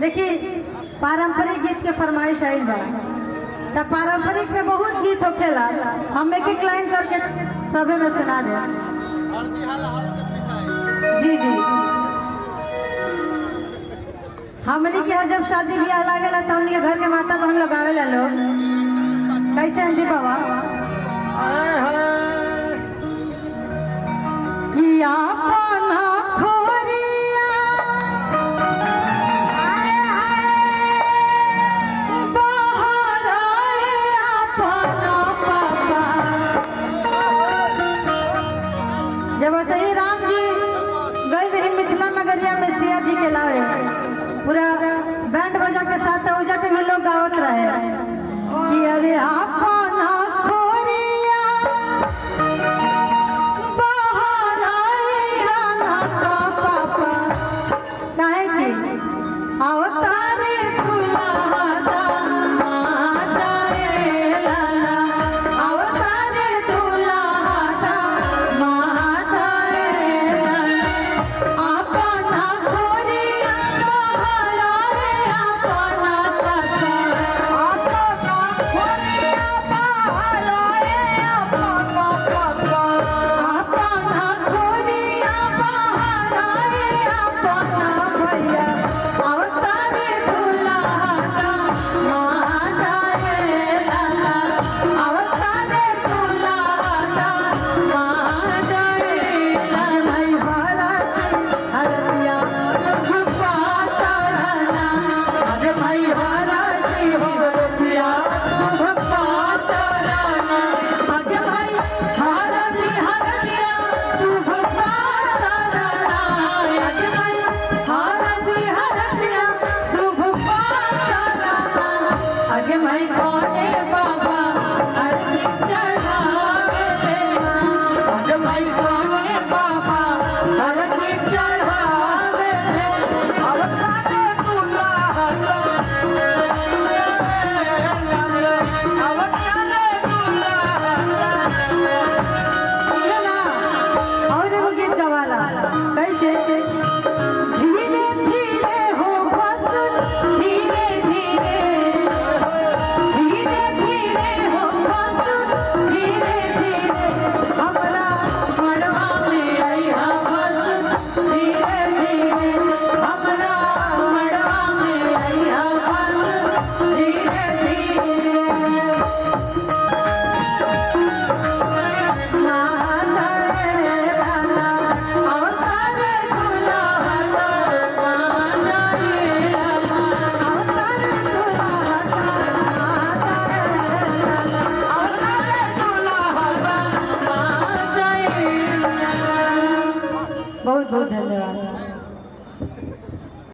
देखिए पारंपरिक गीत के फरमाइश आई बा त पारंपरिक में बहुत गीत होखेला। हम एक एक लाइन करके सभे में सुना दे। जी जी हमनी के जब शादी ब्याह लागेला तो हमनी के घर के माता बहन लोग आवेला लोग कैसे अंधी बाबा किया पाना खोरिया बाहर आए अपना पापा। जब सही राम जी गए रही मिथिला नगरिया में सिया जी के लावे पूरा बैंड बजा के साथ उजा के भी लोग गावत रहे कि अरे अपना खोरिया बाहर आए जाना का पापा। काहे कि अवतारे दुल्हा दामाद रे लाला अवतारे दुल्हा दामाद रे लाला अपना खोरिया बाहर आए अपना चाचा अपना खोरिया बाहर आए अपना पापा अपना खोरिया बाहर आए अपना भैया अवतारे दुल्हा दामाद रे लाला अवतारे दुल्हा दामाद रे लाला। भाई भारत हरदिया भगवाता रहना अरे भाई भारत हरदिया भगवाता रहना अरे भाई भारत हरदिया तू भगवाता रहना अरे भाई भारत हरदिया तू भगवाता रहना अरे भाई कौने बाबा अरती चढ़ावे अरे भाई कौने बाबा अरती चढ़ावे अवतारे दुल्हा और एगो गीत गवाला कैसे धीरे धीरे हो बस धीरे धीरे धीरे धीरे हो बस धीरे धीरे हमरा मड़वा में आइहा बस धीरे धीरे हमरा मड़वा में आइहा बस धीरे धीरे माता रे लाला अवतारे दुल्हा दामाद रे लाला अवतारे दुल्हा दामाद रे लाला अवतारे दुल्हा दामाद रे लाला। बहुत बहुत धन्यवाद।